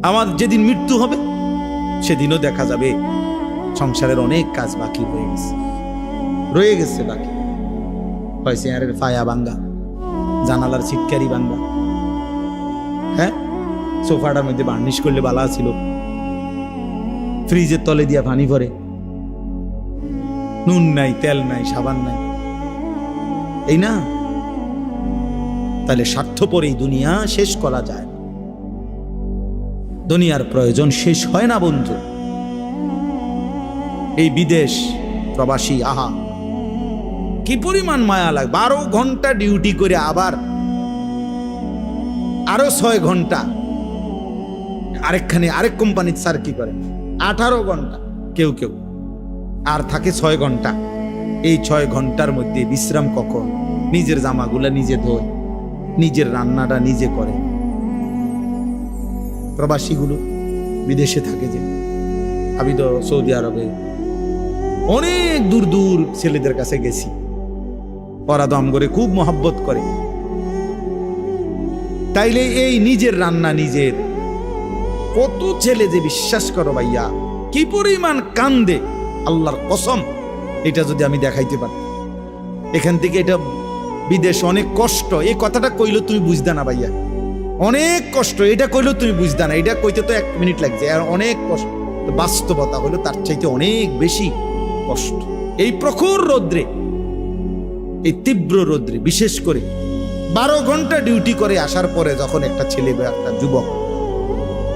আমার যেদিন মৃত্যু হবে সেদিনও দেখা যাবে সংসারের অনেক কাজ বাকি রয়ে গেছে বাকি। হয় চেয়ারের ফায়া ভাঙ্গা, জানালার ছিটকারি ভাঙ্গা, হ্যাঁ, সোফাটার মধ্যে বার্নিশ করলে বালা ছিল, ফ্রিজের তলে দিয়া পানি ভরে, নুন নাই, তেল নাই, সাবান নাই, এই না? তাহলে স্বার্থপর এই দুনিয়া শেষ করা যায়, দুনিয়ার প্রয়োজন শেষ হয় না বন্ধু। এই বিদেশ প্রবাসী, আহা কি পরিমাণ মায়া লাগে। 12 ঘন্টা ডিউটি করে আবার আরো 6 ঘন্টা আরেকখানে আরেক কোম্পানির স্যার কি করে 18 ঘন্টা, কেউ কেউ আর থাকে 6 ঘন্টা। এই 6 ঘন্টার মধ্যে বিশ্রাম কখন? নিজের জামাগুলা নিজে ধোয়, নিজের রান্নাটা নিজে করে। প্রবাসীগুলো বিদেশে থাকে, যে আমি তো সৌদি আরবে অনেক দূর দূর ছেলেদের কাছে গেছি, ওরা দম করে খুব মহব্বত করে। তাইলে এই নিজের রান্না নিজের, কত ছেলে যে বিশ্বাস করো ভাইয়া কি পরিমাণ কান্দে, আল্লাহর কসম। এটা যদি আমি দেখাইতে পারতাম এখান থেকে, এটা বিদেশ অনেক কষ্ট। এই কথাটা কইলো তুমি বুঝদা না ভাইয়া, অনেক কষ্ট। এটা কইলো তুমি বুঝদা না, এটা কইতে তো 1 মিনিট লাগছে, আর অনেক কষ্ট। বাস্তবতা হলো তার চাইতে অনেক বেশি কষ্ট। এই প্রখর রৌদ্রে, এই তীব্র রৌদ্রে, বিশেষ করে 12 ঘন্টা ডিউটি করে আসার পরে যখন একটা ছেলে বা একটা যুবক,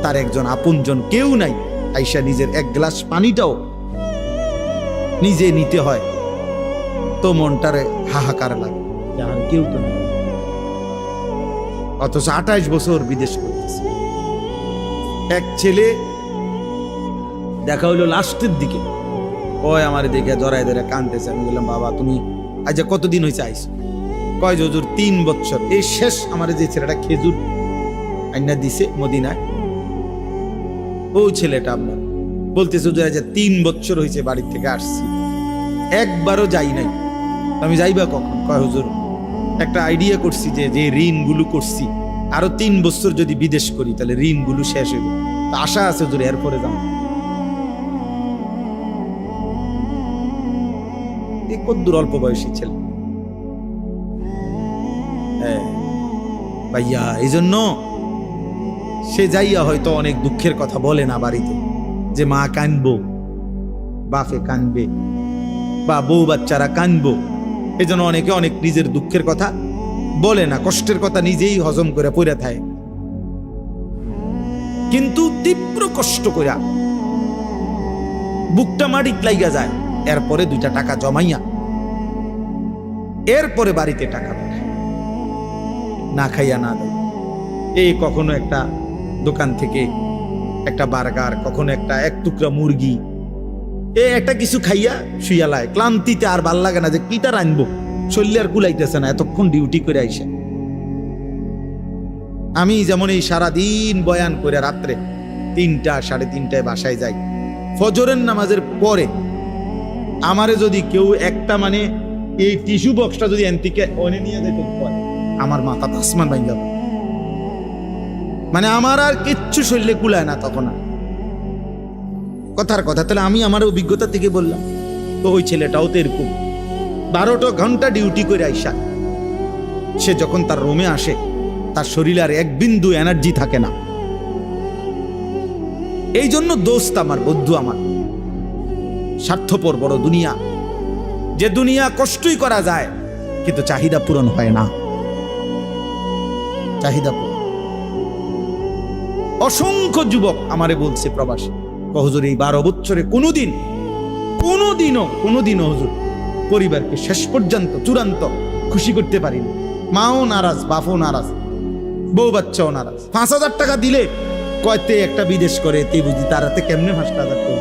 তার একজন আপনজন কেউ নাই, আইসা নিজের 1 গ্লাস পানিটাও নিজে নিতে হয়, তো মনটারে হাহাকার লাগে, আর কেউ তো নেই। অথচ 28 বছর বিদেশ করতেছে। এক ছেলে দেখা হইলো লাস্টের দিকে, ওই আমার দেখে জড়াই ধরে কাঁদতেছে। আমি বললাম, বাবা তুমি আজ কতদিন হয়েছে আইসো? কয় হুজুর 3 বছর। এই শেষ আমার যে ছেলেটা খেজুর আইনা দিছে মদিনায়, ও ছেলেটা আপনার বলতেছে হুজুর আজ 3 বছর হয়েছে বাড়ি থেকে আসছি, একবারও যাই নাই। আমি যাইবা কখন? কয় হুজুর একটা আইডিয়া করছি, যে যে ঋণগুলো করছি আরো 3 বছর যদি বিদেশ করি তাহলে ঋণগুলো শেষ হইব, আশা আছে হুজুর এরপরে যাবো। কদ্দুর অল্প বয়সী ছেলে, হ্যাঁ ভাইয়া। এই জন্য সে যাইয়া হয়তো অনেক দুঃখের কথা বলে না বাড়িতে, যে মা কানবো, বাপে কানবে, বা বউ বাচ্চারা কানবো। এই জন্য অনেকে অনেক নিজের দুঃখের কথা বলে না, কষ্টের কথা নিজেই হজম করে পড়ে থাকে। কিন্তু তীব্র কষ্ট করে বুকটা মাটিত লাইগা যায়, এরপরে 2টা টাকা জমাইয়া এরপরে বাড়িতে টাকা পাঠায়, না খাইয়া না দেয়। এই কখনো একটা দোকান থেকে একটা বার্গার, কখনো একটা 1 টুকরা মুরগি, একটা কিছু খাইয়া শুইয়ালায়। ক্লান্তিতে আর ভাল লাগে না যে কিটা রানবো, শরীরে আর কুলাইতেছে না এতক্ষণ ডিউটি করে আইসে। আমি যেমন এই সারাদিন বয়ান করে রাত্রে 3টা 3:30টায় বাসায় যাই, ফজরের নামাজের পরে আমারে যদি কেউ একটা মানে এই টিস্যু বক্সটা যদি এনতিকে অনে নিয়ে যেতে পারে, আমার মাথা আসমান ভাঙ যাবে। মানে আমার আর কিচ্ছু শরীরে কুলায় না তখন আর। কথার কথা, তাহলে আমি আমার অভিজ্ঞতা থেকে বললাম। তো ওই ছেলেটাও তো এরকম 12টা ঘন্টা ডিউটি করে আইসা সে যখন তার রুমে আসে, তার শরীরে আর 1 বিন্দু এনার্জি থাকে না। এই জন্য দোস্ত আমার, বন্ধু আমার, স্বার্থপর বড় দুনিয়া, যে দুনিয়া কষ্টই করা যায় কিন্তু চাহিদা পূরণ হয় না। চাহিদা পূরণ। অসংখ্য যুবক আমারে বলছে প্রবাসী, হুজুর এই 12 বছরে কোনোদিনও হুজুর পরিবারকে শেষ পর্যন্ত চূড়ান্ত খুশি করতে পারিনি। মাও নারাজ, বাপও নারাজ, বউ বাচ্চাও নারাজ। 5,000 টাকা দিলে কয়তে একটা বিদেশ করে, তে বুঝি তারাতে কেমনে 5,000 টাকা,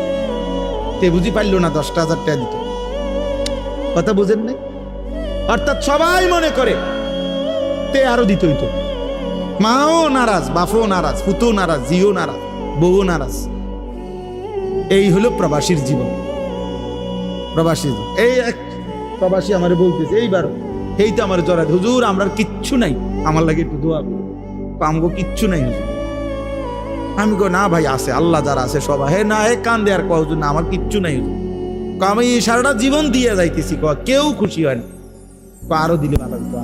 তে বুঝি পারলো না 10,000 টাকা দিত। কথা বুঝেন নাই? অর্থাৎ সবাই মনে করে তে আরো দিত হইতো। মাও নারাজ, বাপও নারাজ, পুতও নারাজ, জিও নারাজ, বউও নারাজ। এই হলো প্রবাসীর জীবন। প্রবাসী এই এক প্রবাসী আমারে বলতেছে এইবার, এই তো আমার জড়াত, হুজুর আমরা কিচ্ছু নাই, আমার লাগে একটু দোয়া করো। আমগো কিচ্ছু নাই হুজুর। আমি কই না ভাই আছে, আল্লাহ যারা আছে সবাই। হে না, হে কান্দে আর কও না আমার কিচ্ছু নাই হুজুর। আমি সারাটা জীবন দিয়ে যাইতেছি, কেউ খুশি হয় না। আরো দিলে ভালো হইতো,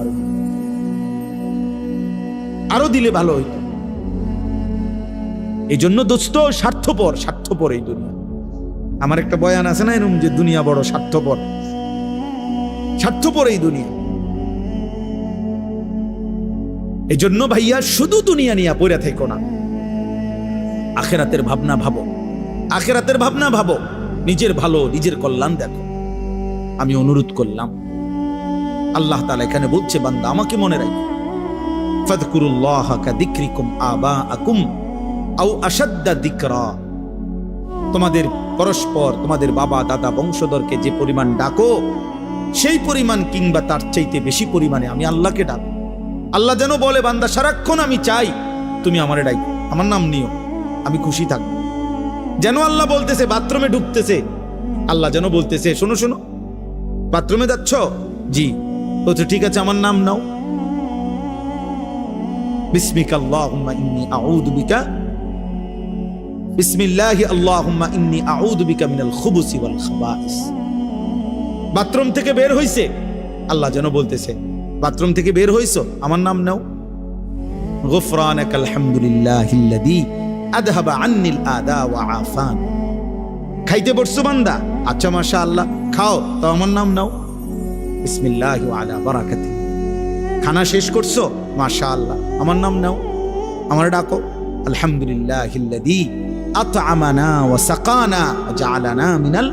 আরো দিলে ভালো হইতো। এই জন্য দোস্ত স্বার্থপর, স্বার্থপর এই দুনিয়া। আমার একটা বয়ান আছে না এরকম, যে দুনিয়া বড় স্বার্থপর, স্বার্থপর এই দুনিয়া। এই জন্য ভাইয়া শুধু দুনিয়া নিয়ে পড়ে থেকো না, আখেরাতের ভাবনা ভাবো, আখেরাতের ভাবনা ভাবো, নিজের ভালো, নিজের কল্যাণ দেখো। আমি অনুরোধ করলাম, আল্লাহ তাআলা এখানে বলছে বান্দা আমাকে মনে রাখো, ফাযকুরুল্লাহা কাযিকরিকুম আবাআকুম আও আশাদ্দা যিকরা। তোমাদের পরস্পর, তোমাদের বাবা দাদা বংশধরকে যে পরিমাণ ডাকো, সেই পরিমাণ কিংবা তার চাইতে বেশি পরিমাণে আমি আল্লাহকে ডাকো। আল্লাহ যেন বলে বান্দা সারাক্ষণ আমি চাই তুমি আমারে ডাকো, আমার নাম নিও, আমি খুশি থাকবো। যেন আল্লাহ বলতেছে, বাথরুমে ঢুকতেছে, আল্লাহ যেন বলতেছে শোনো শোনো, বাথরুমে যাচ্ছ? জি। বলছে ঠিক আছে, আমার নাম নাও। বিসমিকা আল্লাহুম্মা ইন্নী আউযু বিকা, বিসমিল্লাহি আল্লাহুম্মা ইন্নী আউযু বিকা মিনাল খুবুসি ওয়াল খাবাইস। বাথরুম থেকে বের হইছে, আল্লাহ যেন বলতেছে বাথরুম থেকে বের হইছো, আমার নাম নাও। গুফরানাকাল হামদুলিল্লাহিল্লাযী আযহাবা আন্নিল আদা ওয়া আফান। খাইতে বসছো বান্দা, আচ্ছা মাশাআল্লাহ খাও, তো আমার নাম নাও। বিসমিল্লাহি ওয়া আলা বারাকাতি। খানা শেষ করছো, মাশাআল্লাহ আমার নাম নাও, আমার ডাকো। আলহামদুলিল্লাহিল্লাযী আত'আমানা ওয়া সাকানা ওয়া জাআলানা মিনাল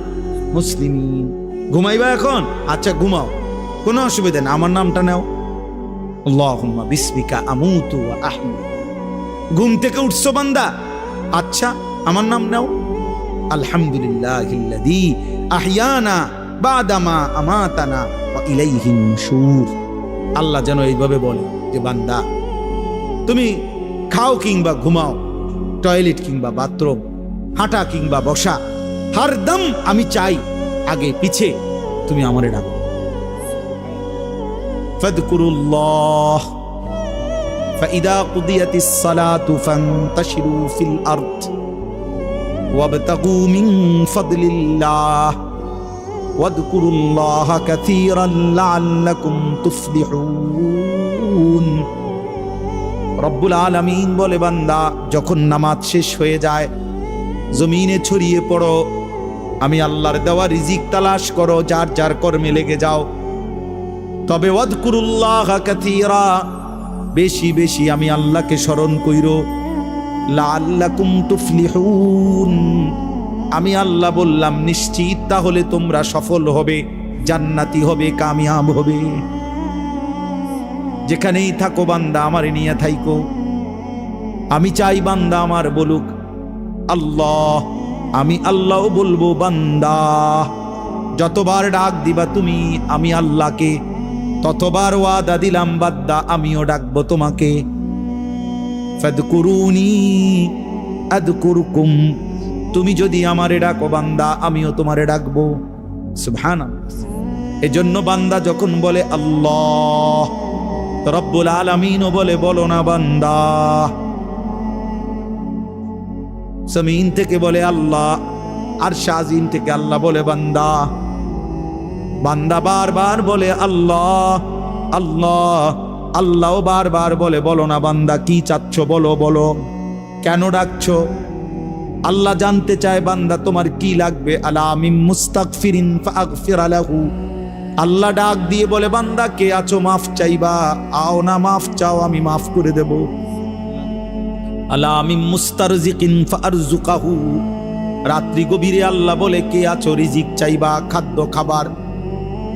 মুসলিমিন। ঘুমাইবা এখন? আচ্ছা ঘুমাও, কোনো অসুবিধা না, আমার নামটা নাও। আল্লাহুম্মা বিসমিকা আমুতু ওয়া আহয়ি। ঘুম থেকে উঠছো বান্দা, আচ্ছা আমার নাম নাও। আলহামদুলিল্লাহিল্লাযী আহইয়ানা বাদামা আমাতানা ওয়া ইলাইহিন নুশুর। আল্লাহ যেন এইভাবে বলে যে বান্দা তুমি খাও কিংবা ঘুমাও, টয়লেট কিংবা বাথরুম, হাঁটা কিংবা বসা, হরদম আমি চাই আগে পিছে তুমি আমারে ডাকো। ফাযকুরুল্লাহ ফাইদা কুদিয়াতিস সালাতু ফান্তাশিরু ফিল আরদ ওয়াবতাগু মিন ফাদলিল্লাহ ওয়াযকুরুল্লাহা কাসীরান লাআল্লাকুম তুফলিহুন। রব্বুল আলামিন বলে বান্দা যখন নামাজ শেষ হয়ে যায়, জমিনে ছড়িয়ে পড়ো, আমি আল্লাহর দেওয়া রিজিক তালাশ করো, যার যার কর্মে লেগে যাও। তবে ওয়াযকুরুল্লাহা কাসীরা, বেশি বেশি আমি আল্লাহকে স্মরণ কইরো। লাআল্লাকুম তুফলিহুন, আমি আল্লাহ বললাম নিশ্চিত তাহলে তোমরা সফল হবে, জান্নাতি হবে, কামিয়াব হবে। যেখানেই থাকো বান্দা আমারে নিয়ে থাইকো। আমি চাই বান্দা আমার বলুক আল্লাহ, আমি আল্লাহ বলবো বান্দা। যতবার ডাক দিবা তুমি আমি আল্লাহকে, ততবার ওয়াদা দিলাম বান্দা আমিও ডাকবো তোমাকে। ফাদকুরুনি আযকুরকুম, তুমি যদি আমারে ডাকো বান্দা আমিও তোমারে ডাকবো। সুবহানাল্লাহ। এজন্য বান্দা যখন বলে আল্লাহ, রব্বুল আলামিনও বলে বলো না বান্দা। জমিন থেকে বলে আল্লাহ, আর শাজিম থেকে আল্লাহ বলে বান্দা। বান্দা বারবার বলে আল্লাহ আল্লাহ, আল্লাহও বারবার বলে বলো না বান্দা কি চাচ্ছ, বলো বলো, কেন ডাকছো। আল্লাহ জানতে চায় বান্দা তোমার কি লাগবে। আলা মিন মুস্তাগফিরিন ফাগফির লাহু। আল্লাহ ডাক দিয়ে বলে বান্দা কে আছো, মাফ চাইবা, আও না মাফ চাও আমি মাফ করে দেব। আলা মিন মুস্তারজিকিন ফারজুকাহু। রাত্রি গভীরে আল্লাহ বলে কে আছো, রিজিক চাইবা, খাদ্য খাবার,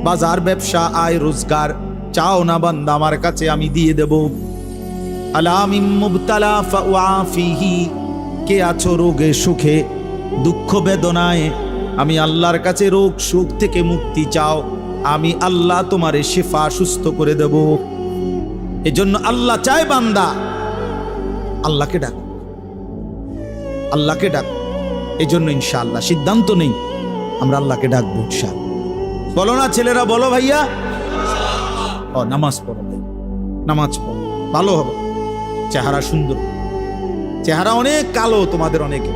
বাজার ব্যবসা, আয় রোজগার চাও না বান্দা আমার কাছে আমি দিয়ে দেব। আলা মিন মুবতালা ফাউআফিহি। কে আছো রোগে সুখে, দুঃখ বেদনায়, আমি আল্লাহর কাছে রোগ সুখ থেকে মুক্তি চাও, আমি আল্লাহ তোমারে শিফা সুস্থ করে দেব। এজন্য আল্লাহ চায় বান্দা আল্লাহকে ডাক, আল্লাহকে ডাক। এজন্য ইনশাআল্লাহ সিদ্ধান্ত নেই আমরা আল্লাহকে ডাকবো ইনশাআল্লাহ। বলো না ছেলেরা, বলো ভাইয়া। ও নামাজ পড়ো, নামাজ পড়ো, ভালো হবে, চেহারা সুন্দর, চেহারা অনেক কালো তোমাদের অনেকে,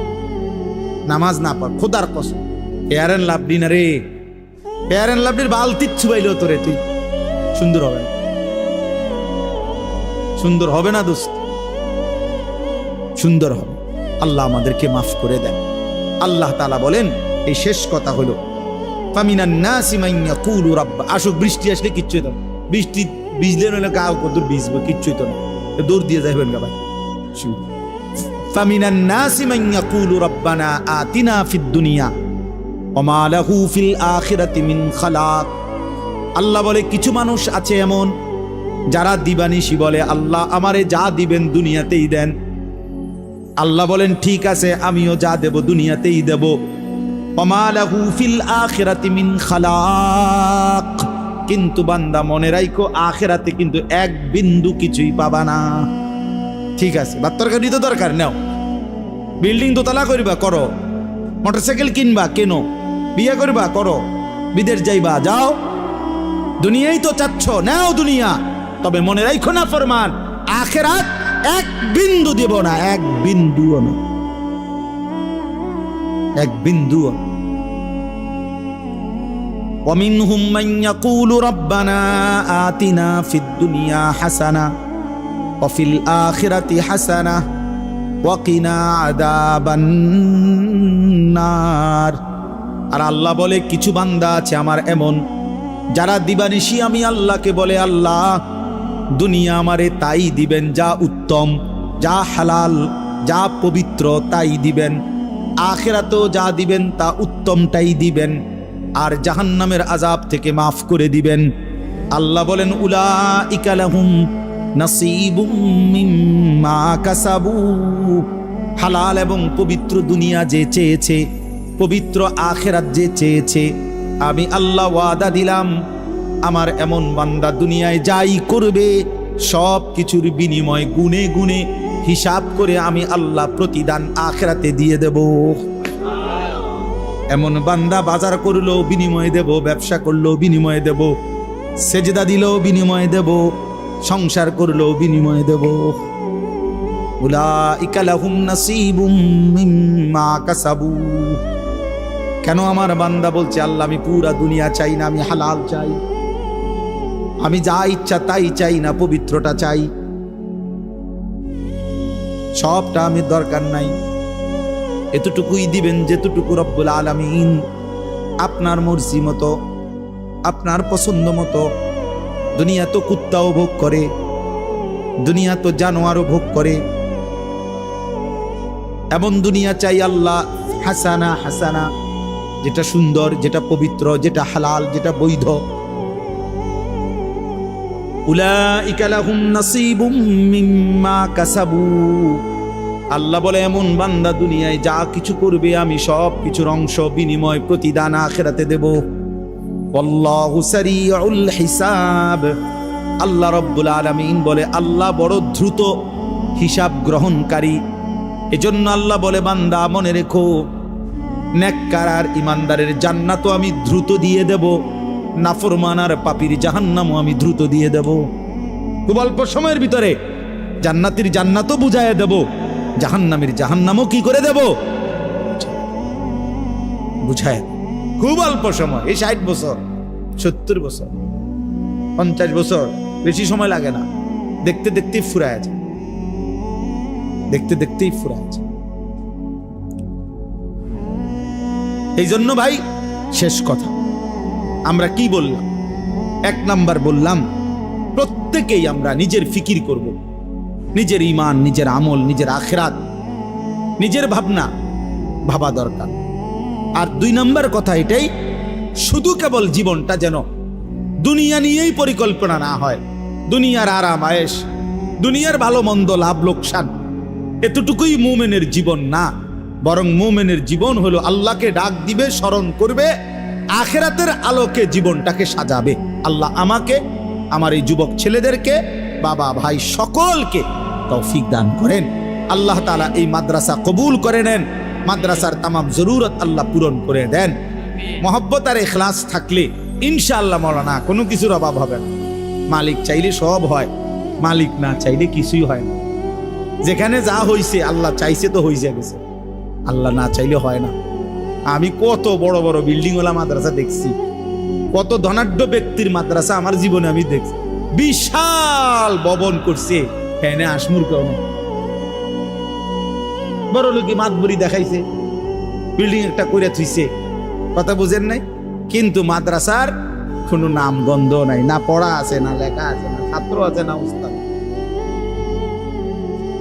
নামাজ না পড়, খোদার কসম ফেয়ার অ্যান্ড লাভলি না রে, ফেয়ার অ্যান্ড লাভলির বালতির ছুবাইলেও তোরে তুই সুন্দর হবে না, সুন্দর হবে না দোস্ত, সুন্দর হবে। আল্লাহ আমাদেরকে মাফ করে দেন। আল্লাহ তাআলা বলেন, এই শেষ কথা হলো, ফামিনান নাসি মান ইয়াকুলু রাব্বা, আসুক বৃষ্টি আসলে কিচ্ছুই তো না, বৃষ্টি ভিজলে নইলে গাও কত ভিজবে, কিচ্ছুই তো না, দৌড় দিয়ে যাইবেন গা ভাই। ফামিনান নাসি মান ইয়াকুলু রাব্বানা আতিনা ফিদ দুনিয়া ওয়া মা লাহু ফিল আখিরাতি মিন খালাক। আল্লাহ বলে কিছু মানুষ আছে এমন যারা দিবানিশি বলে, আল্লাহ আমারে যা দিবেন দুনিয়াতেই দেন। আল্লাহ বলেন ঠিক আছে, আমিও যা দেব দুনিয়াতেই দেব। ওয়া মা লাহু ফিল আখিরাতি মিন খালাক, কিন্তু বান্দা মনে রাখো আখিরাতে কিন্তু এক বিন্দু কিছুই পাবা না। ঠিক আছে, বা তরকারি তো দরকার নাও, বিল্ডিং দোতলা করবা করো, মোটরসাইকেল কিনবা কেন, বিয়ে করবা করো, বিদেশ যাইবা যাও, দুনিয়াই তো চাচ্ছ নাও দুনিয়া, তবে মনে রাখো না ফরমান আখিরাত এক বিন্দু দেব না, এক বিন্দুও না, এক বিন্দুও না। ومنهم من يقول ربنا آتنا في الدنيا حسنة وفي الآخرة حسنة وقنا عذاب النار। আর আল্লাহ বলে কিছু বান্দা আছে আমার এমন যারা দিবানিশি আমি আল্লাহকে বলে, আল্লাহ দুনিয়া আমারে তাই দিবেন যা উত্তম, যা হালাল, যা পবিত্র তাই দিবেন, আখিরাতেও যা দিবেন তা উত্তমটাই দিবেন, আর জাহান্নামের আযাব থেকে মাফ করে দিবেন। আল্লাহ বলেন উলাইকা লাহুম নাসীবুম মিম্মা কাসাবু। হালাল এবং পবিত্র দুনিয়া যে চেয়েছে, পবিত্র আখিরাত যে চেয়েছে, আমি আল্লাহ ওয়াদা দিলাম আমার এমন বান্দা দুনিয়ায় যাই করবে সব কিছুর বিনিময় গুনে গুনে হিসাব করে আমি আল্লাহ প্রতিদান আখিরাতে দিয়ে দেব। এমন বান্দা বাজার করলো বিনিময় দেব, ব্যবসা করলো বিনিময় দেব, সেজদা দিলো বিনিময় দেব, সংসার করলো বিনিময় দেব। উলাইকা লাহুম নাসীবুম মিম্মা কাসাবু। কেন আমার বান্দা বলছে আল্লাহ আমি পুরা দুনিয়া চাই না, আমি হালাল চাই, আমি যা ইচ্ছা তাই চাই না, পবিত্রটা চাই, সবটা আমি দরকার নাই, এতটুকুই দিবেন যেতটুকু রব্বুল আলামিন আপনার মর্জি মতো, আপনার পছন্দ মতো। দুনিয়া তো কুত্তাও ভোগ করে, দুনিয়া তো জানোয়ারও ভোগ করে, এমন দুনিয়া চাই আল্লাহ হাসানা, হাসানা যেটা সুন্দর, যেটা পবিত্র, যেটা হালাল, যেটা বৈধ। উলাইকা লাহুম নাসীবুম মিম্মা কাসাবু। আল্লাহ বলে এমন বান্দা দুনিয়ায় যা কিছু করবে আমি সব কিছুর অংশ বিনিময় প্রতিদান আখিরাতে দেব। আল্লাহু সারিউল হিসাব। আল্লাহ রব্বুল আলামিন বলে আল্লাহ বড় দ্রুত হিসাব গ্রহণকারী। এজন্য আল্লাহ বলে বান্দা মনে রেখো, নেককার আর ইমানদারের জান্নাতও আমি দ্রুত দিয়ে দেব, নাফরমান আর পাপীর জাহান্নামও আমি দ্রুত দিয়ে দেব। খুব অল্প সময়ের ভিতরে জান্নাতীর জান্নাতও বুঝাইয়া দেব, জাহান্নামের জাহান্নামও কি করে দেব বুঝায়। খুব অল্প সময়, এই 60 বছর 70 বছর 50 বছর, বেশি সময় লাগে না, দেখতে দেখতেই ফুরায় যায়, দেখতে দেখতেই ফুরায় যায়। এই জন্য ভাই শেষ কথা আমরা কি বললাম? 1 নাম্বার বললাম প্রত্যেকেই আমরা নিজের ফিকির করব, নিজের ঈমান, নিজের আমল, নিজের আখিরাত, নিজের ভাবনা ভাবা দরকার। আর 2 নাম্বার কথা এটাই, শুধু কেবল জীবনটা যেন দুনিয়া নিয়েই পরিকল্পনা না হয়, দুনিয়ার আরাম আয়েশ, দুনিয়ার ভালো মন্দ, লাভ লোকসান, এতটুকুই মুমিনের জীবন না। বরং মুমিনের জীবন হলো আল্লাহকে ডাক দিবে, স্মরণ করবে, আখিরাতের আলোকে জীবনটাকে সাজাবে। আল্লাহ আমাকে, আমার এই যুবক ছেলেদেরকে, বাবা ভাই সকলকে তৌফিক দান করেন। আল্লাহ তাআলা এই মাদ্রাসা কবুল করে নেন, মাদ্রাসার তামাম জরুরত আল্লাহ পূরণ করে দেন। মহব্বত আর ইখলাস থাকলে ইনশাআল্লাহ মাওলানা কোনো কিছুর অভাব হবে না। মালিক চাইলে সব হয়, মালিক না চাইলে কিছুই হয় না। যেখানে যা হইছে আল্লাহ চাইছে তো হইছে গেছে, আল্লাহ না চাইলে হয় না। আমি কত বড় বড় বিল্ডিং ওয়ালা মাদ্রাসা দেখছি, কত ধনাঢ্য ব্যক্তির মাদ্রাসা আমার জীবনে আমি দেখছি। বিশাল ভবন করছে, ফ্যানে আসমুর কেউ না, বড় লোকে মাতবরি দেখাইছে, বিল্ডিং একটা করে থুইছে, কথা বুঝেন নাই। কিন্তু মাদ্রাসার কোনো নাম গন্ধ নাই, না পড়া আছে, না লেখা আছে, না ছাত্র আছে, না উস্তাদ।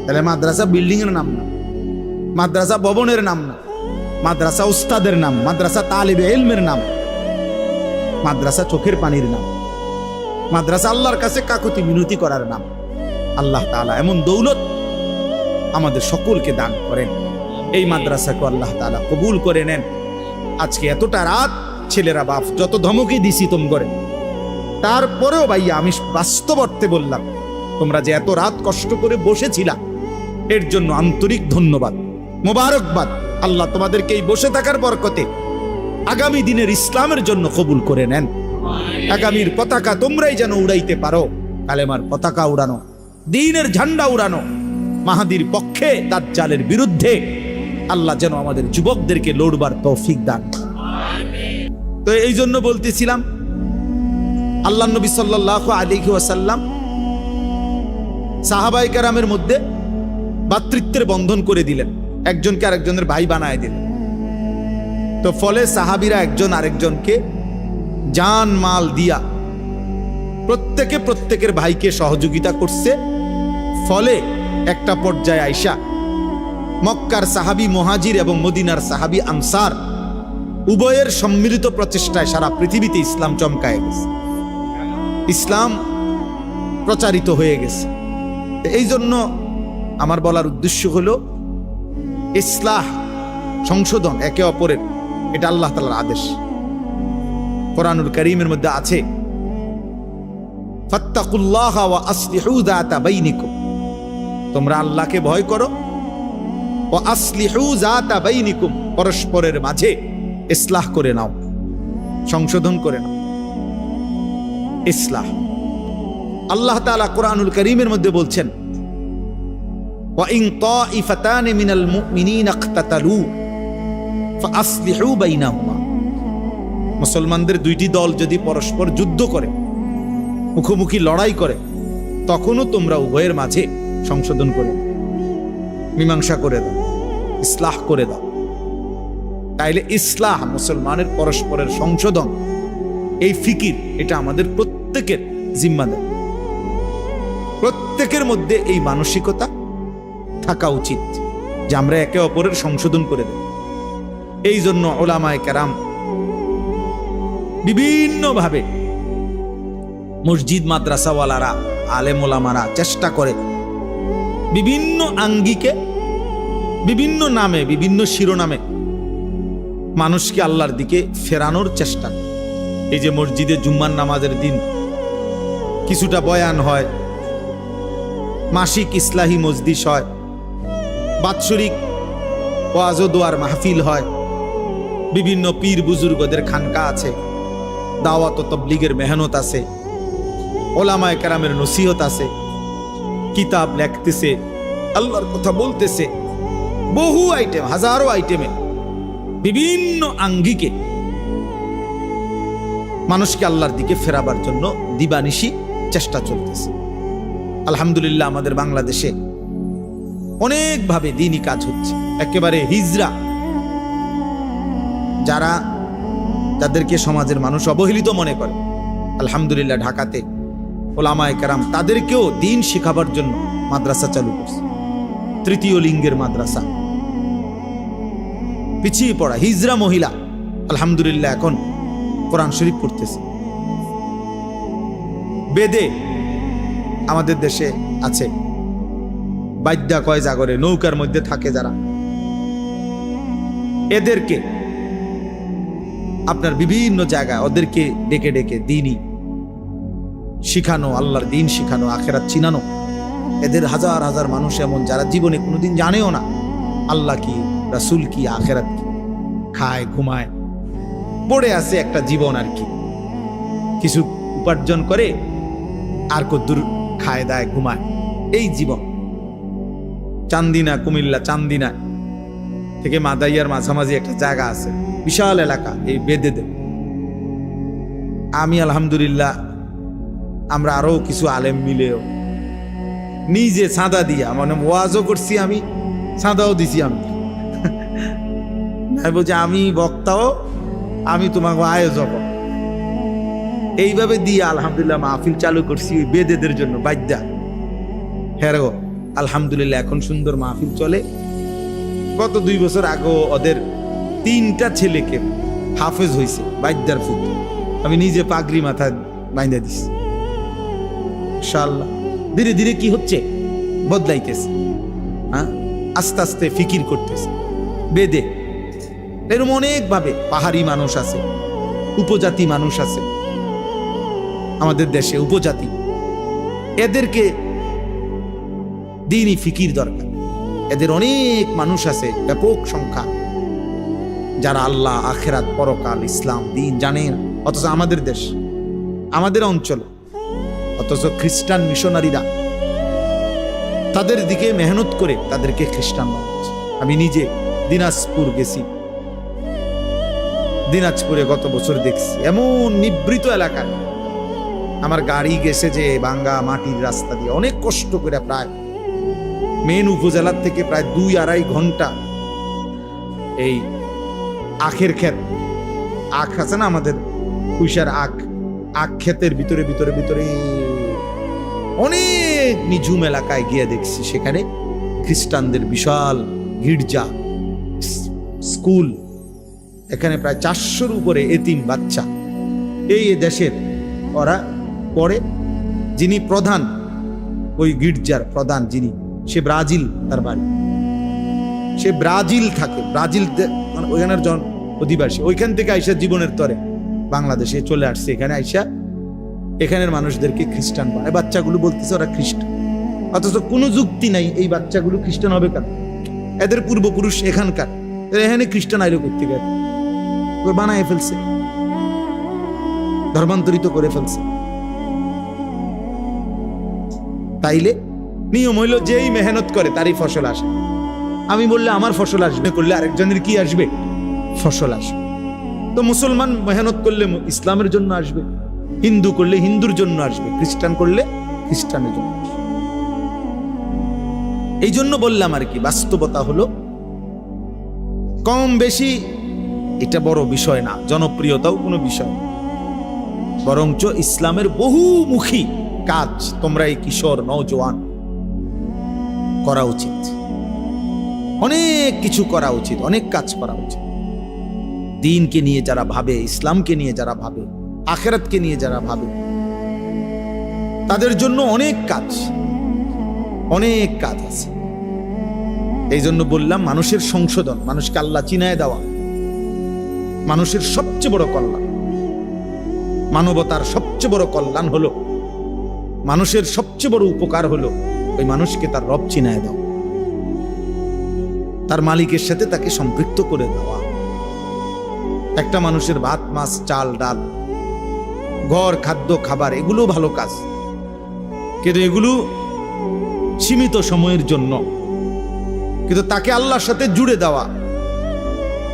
তাহলে মাদ্রাসা বিল্ডিং এর নাম না, মাদ্রাসা ভবনের নাম না, মাদ্রাসা উস্তাদের নাম, মাদ্রাসা তালিবে ইলমের নাম, মাদ্রাসা চোখের পানির নাম, মাদ্রাসা আল্লাহর কাছে কাকুতি মিনতি করার নাম। আল্লাহ তাআলা এমন দৌলত আমাদের সকলকে দান করেন। এই মাদ্রাসাকে আল্লাহ তাআলা কবুল করে নেন। আজকে এতটা রাত ছেলেরা বাপ যত ধমকি দিছি তোম করে, তারপরেও ভাইয়া আমি বাস্তব অর্থে বললাম, তোমরা যে এত রাত কষ্ট করে বসেছিলা এর জন্য আন্তরিক ধন্যবাদ, মোবারকবাদ। আল্লাহ তোমাদেরকে এই বসে থাকার বরকতে আগামী দিনের ইসলামের জন্য কবুল করে নেন। আগামীর পতাকা তোমরাই যেন উড়াইতে পারো, কালেমার পতাকা উড়ানো, দ্বীনের ঝান্ডা উড়ানো, মাহাদির পক্ষে দাজ্জালের বিরুদ্ধে আল্লাহ যেন আমাদের যুবকদেরকে লড়বার তৌফিক দান। তো এই জন্য বলতেছিলাম, আল্লাহ নবী সাল্লাল্লাহু আলাইহি ওয়াসাল্লাম সাহাবায়ে কেরামের মধ্যে ভাতৃত্বের বন্ধন করে দিলেন, একজনকে আরেকজনের ভাই বানায় দিলেন। তো ফলে সাহাবীরা একজন আরেকজনকে জান মাল দিয়া প্রত্যেকে প্রত্যেকের ভাইকে সহযোগিতা করছে। ফলে একটা পর্যায়ে আইসা মক্কার সাহাবী মুহাজির এবং মদিনার সাহাবী আনসার উভয়ের সম্মিলিত প্রচেষ্টায় সারা পৃথিবীতে ইসলাম চমকায় গেছে, ইসলাম প্রচারিত হয়ে গেছে। এই জন্য আমার বলার উদ্দেশ্য হলো ইসলাহ, সংশোধন একে অপরের, এটা আল্লাহ তাআলার আদেশ। কোরআনুল কারীমের মধ্যে আছে, ফাত্তাকুল্লাহা ওয়া আসলিহু যাতা বাইনিকুম, তোমরা আল্লাহকে ভয় করো, ওয়া আসলিহু যাতা বাইনিকুম, পরস্পরের মাঝে ইসলাহ করে নাও, সংশোধন করে নাও। ইসলাহ আল্লাহ তাআলা কোরআনুল কারীমের মধ্যে বলছেন, ওয়া ইন তাইফাতানি মিনাল মুমিনিনা ইকতাতালু ফাআসলিহু বাইনাহুমা, মুসলমানদের দুইটি দল যদি পরস্পর যুদ্ধ করে, মুখোমুখি লড়াই করে, তখনও তোমরা উভয়ের মাঝে সংশোধন করে দাও, মীমাংসা করে দাও, ইসলাহ করে দাও। তাইলে ইসলাহ, মুসলমানের পরস্পরের সংশোধন, এই ফিকির, এটা আমাদের প্রত্যেকের জিম্মাদার। প্রত্যেকের মধ্যে এই মানসিকতা থাকা উচিত যে আমরা একে অপরের সংশোধন করে দেব। এই জন্য উলামায়ে কেরাম বিভিন্নভাবে, মসজিদ মাদ্রাসাওয়ালারা, আলেম ওলামারা চেষ্টা করে বিভিন্ন আঙ্গিকে, বিভিন্ন নামে, বিভিন্ন শিরোনামে মানুষকে আল্লাহর দিকে ফেরানোর চেষ্টা। এই যে মসজিদে জুম্মার নামাজের দিন কিছুটা বয়ান হয়, মাসিক ইসলাহি মজলিস হয়, বাৎসরিক ওয়াজ ও দোয়ার মাহফিল হয়, বিভিন্ন পীর বুজুর্গদের খানকা আছে, দাওয়াত ও তাবলীগের মেহনত আছে, ওলামায়ে কেরামের নসিহত আছে, কিতাব লেখতেছে, আল্লাহর কথা বলতেছে, বহু আইটেম, হাজারো আইটেমে বিভিন্ন আঙ্গিকে মানুষকে আল্লাহর দিকে ফেরাবার জন্য দিবানিশি চেষ্টা চলতেছে। আলহামদুলিল্লাহ আমাদের বাংলাদেশে অনেকভাবে দ্বীনি কাজ হচ্ছে। একেবারে হিজরা, যাদেরকে সমাজের মানুষ অবহেলিত মনে করে, আলহামদুলিল্লাহ ঢাকাতে ওলামায়ে কেরাম তাদেরকেও দ্বীন শেখাবার জন্য মাদ্রাসা চালু করছে। তৃতীয় লিঙ্গের মাদ্রাসা, পিছিয়ে পড়া হিজরা মহিলা আলহামদুলিল্লাহ এখন কোরআন শরীফ পড়তেছে। বেদে আমাদের দেশে আছে, বাদ্যা কয় জাগরে, নৌকার মধ্যে থাকে যারা, এদেরকে আপনার বিভিন্ন জায়গায় ওদেরকে ডেকে ডেকে দ্বীনি শিখানো, আল্লাহর দ্বীন শিখানো, আখিরাত চিনানো। এদের হাজার হাজার মানুষ এমন যারা জীবনে কোনোদিন জানেও না আল্লাহ কি, রাসূল কি, আখিরাত কি, খায় ঘুমায়, পড়ে আছে একটা জীবন আর কি, কিছু উপার্জন করে আর কদ্দুর খায় দায় ঘুমায়, এই জীবন। চান্দিনা, কুমিল্লা চান্দিনা থেকে মাদাইয়ার মাঝামাঝি একটা জায়গা আছে, বিশাল এলাকা, এই বেদেদে। আমি আলহামদুলিল্লাহ, আমরা আরো কিছু আলেম মিলেও নিজে চাঁদা দিয়া, মানে ওয়াজও করছি আমি, চাঁদাও দিছি আমি। বলছি আমি বক্তাও, আমি তোমাকে আয়োজক, এইভাবে দিয়ে আলহামদুলিল্লাহ মাহফিল চালু করছি ওই বেদেদের জন্য বাদ্যা। হ্যাঁ গো, আলহামদুলিল্লাহ এখন সুন্দর মাহফিল চলে। গত 2 বছর আগে ওদের 3টা ছেলেকে হাফেজ হয়েছে বাদ্যার ফুট, আমি নিজে পাগড়ি মাথায় বাইন্ধা দিছি। ইনশাআল্লাহ ধীরে ধীরে কি হচ্ছে, বদলাইতেছে। হ্যাঁ, আস্তে আস্তে ফিকির করতেছে বেদে। এরকম অনেক ভাবে পাহাড়ি মানুষ আছে, উপজাতি মানুষ আছে আমাদের দেশে, উপজাতি, এদেরকে দ্বীনি ফিকির দরকার। এদের অনেক মানুষ আছে, ব্যাপক সংখ্যা, যারা আল্লাহ, আখেরাত, পরকাল, ইসলাম, দ্বীন জানে না। অথচ আমাদের দেশ, আমাদের অঞ্চল, অথচ খ্রিস্টান মিশনারিরা তাদের দিকে মেহনত করে তাদেরকে খ্রিস্টান বানাচ্ছে। আমি নিজে দিনাজপুর গেছি, দিনাজপুরে গত বছর দেখছি এমন নিবৃত এলাকায় আমার গাড়ি গেছে যে ভাঙ্গা মাটির রাস্তা দিয়ে, অনেক কষ্ট করে, প্রায় মেন উপজেলার থেকে প্রায় 2-2.5 ঘন্টা এই আখের ক্ষেত, আখ আছে না আমাদের কুইশার আখ, আখ ক্ষেতের ভিতরে ভিতরে ভিতরে অনেক নিঝুম এলাকায় গিয়ে দেখছি সেখানে খ্রিস্টানদের বিশাল গির্জা, স্কুল, এখানে প্রায় 400-র উপরে এতিম বাচ্চা এই দেশের ওরা পড়ে। যিনি প্রধান, ওই গির্জার প্রধান যিনি, সে ব্রাজিল, তার বাড়ি, সে ব্রাজিল থাকে, ব্রাজিল মানে ওইখানের অধিবাসী। ওইখান থেকে আইসা জীবনের তরে বাংলাদেশে চলে আসছে, এখানে আইসা এখানের মানুষদেরকে খ্রিস্টান বানায়। বাচ্চাগুলো বলতেছে ওরা খ্রিস্টান, অথচ কোনো যুক্তি নাই এই বাচ্চাগুলো খ্রিস্টান হবে কেন? এদের পূর্বপুরুষ এখানকার, এখানে খ্রিস্টান আইলো করতে গেছে, বানায় ফেলছে, ধর্মান্তরিত করে ফেলছে। তাইলে নিয়ম হইল যেই মেহনত করে তারই ফসল আসে। আমি বললে আমার ফসল আসবে, করলে আরেকজনের কি আসবে? ফসল আসবে। তো মুসলমান মেহনত করলে ইসলামের জন্য আসবে, হিন্দু করলে হিন্দুর জন্য আসবে, খ্রিস্টান করলে খ্রিস্টানের জন্য আসবে। এই জন্য বললাম আর কি, বাস্তবতা হলো কম বেশি এটা বড় বিষয় না, জনপ্রিয়তাও কোনো বিষয় না, বরঞ্চ ইসলামের বহুমুখী কাজ তোমরা এই কিশোর নওজোয়ান করা উচিত। অনেক কিছু করা উচিত, অনেক কাজ করা উচিত। দ্বীনকে নিয়ে যারা ভাবে, ইসলামকে নিয়ে যারা ভাবে, আখিরাতকে নিয়ে যারা ভাবে, তাদের জন্য অনেক কাজ, অনেক কাজ আছে। এই জন্য বললাম মানুষের সংশোধন, মানুষকে আল্লাহ চিনায় দেওয়া মানুষের সবচেয়ে বড় কল্যাণ। মানবতার সবচেয়ে বড় কল্যাণ হলো, মানুষের সবচেয়ে বড় উপকার হলো ওই মানুষকে তার রব চিনায় দেওয়া, তার মালিকের সাথে তাকে সম্পৃক্ত করে দেওয়া। একটা মানুষের ভাত, মাছ, চাল, ডাল, ঘর, খাদ্য, খাবার, এগুলো ভালো কাজ, কিন্তু এগুলো সীমিত সময়ের জন্য। কিন্তু তাকে আল্লাহর সাথে জুড়ে দেওয়া,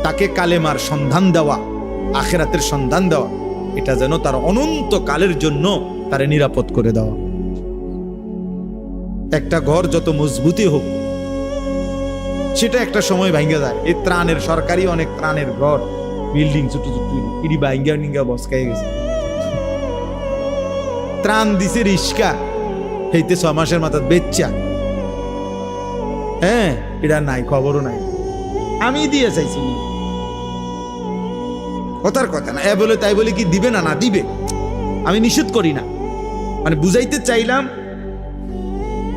তাকে কালেমার সন্ধান দেওয়া, আখিরাতের সন্ধান দেওয়া, এটা যেন তার অনন্ত কালের জন্য তারে নিরাপদ করে দেওয়া। একটা ঘর যত মজবুতি হোক, সেটা একটা সময় ভাঙ্গা যায়। এই ত্রাণের, সরকারি অনেক ত্রাণের ঘর, বিল্ডিং ছোট ছোট, ইডি ভাঙ্গা নিঙ্গা বসকাই গেছে। ত্রাণ দিছে রিস্কা, হইতে 6 মাসের মাথা বেচ্চা, হ্যাঁ, এটা নাই, খবরও নাই। আমি দিয়ে চাইছি, কথার কথা না, এ বলে তাই বলে কি দিবে না? না দিবে, আমি নিষেধ করি না, মানে বুঝাইতে চাইলাম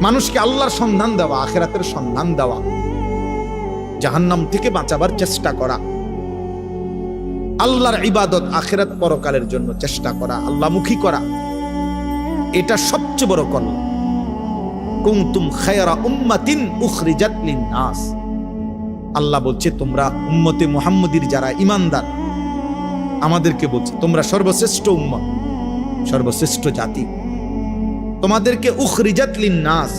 মানুষকে আল্লাহর সন্ধান দেওয়া, আখিরাতের সন্ধান দেওয়া, জাহান্নাম থেকে বাঁচাবার চেষ্টা করা, আল্লাহর ইবাদত, আখিরাত পরকালের জন্য চেষ্টা করা, আল্লাহমুখী করা, এটা সবচেয়ে বড় কল্যাণ। কুনতুম খায়রা উম্মাতিন উখরিজাত লিন-নাস, আল্লাহ বলছে তোমরা উম্মতে মুহাম্মদীর যারা ঈমানদার, আমাদেরকে বলছে তোমরা সর্বশ্রেষ্ঠ উম্মত, সর্বশ্রেষ্ঠ জাতি। তোমাদেরকে উখরিজাত লিন-নাস,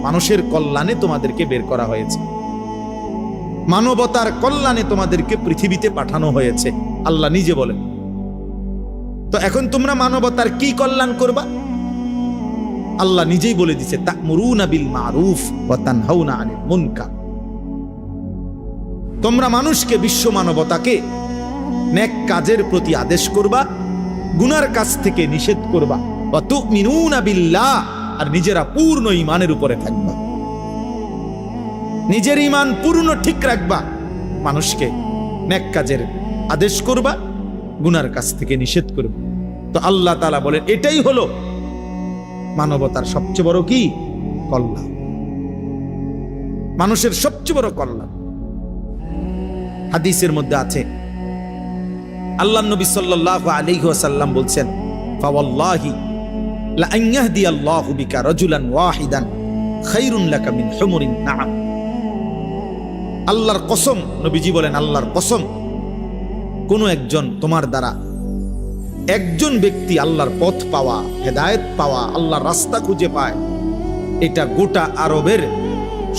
মানুষের কল্যাণে তোমাদেরকে বের করা হয়েছে, মানবতার কল্যাণে তোমাদেরকে পৃথিবীতে পাঠানো হয়েছে, আল্লাহ নিজে বলেন। তো এখন তোমরা মানবতার কি কল্যাণ করবা? আল্লাহ নিজেই বলে দিছে, তা'মুরুনা বিল মারুফ ওয়া তানহাউনা আনিল মুনকার। তোমরা মানুষকে, বিশ্ব মানবতাকে নেক কাজের প্রতি আদেশ করবা, গুনার কাজ থেকে নিষেধ করবা। ওয়া তু'মিনুনা বিল্লাহ, আর নিজেরা পূর্ণ ঈমানের উপরে থাকবা, নিজের ঈমান পূর্ণ ঠিক রাখবা, মানুষকে নেক কাজের আদেশ করবা, গুনার কাজ থেকে নিষেধ করবা। তো আল্লাহ তাআলা বলেন এটাই হলো মানবতার সবচেয়ে বড় কি কল্যাণ, মানুষের সবচেয়ে বড় কল্যাণ। হাদিসের মধ্যে আছে, আল্লাহর নবী সাল্লাল্লাহু আলাইহি ওয়াসাল্লাম বলছেন, ফাওয়াল্লাহি লা আন ইয়াহদিয়াল্লাহু বিকা রাজুলান ওয়াহিদান খায়রুন লাকা মিন হুমুরিন নাআম। আল্লাহর কসম, নবীজি বলেন আল্লাহর কসম, কোন একজন তোমার দ্বারা একজন ব্যক্তি আল্লাহর পথ পাওয়া, হেদায়েত পাওয়া, আল্লাহর রাস্তা খুঁজে পায়, এটা গোটা আরবের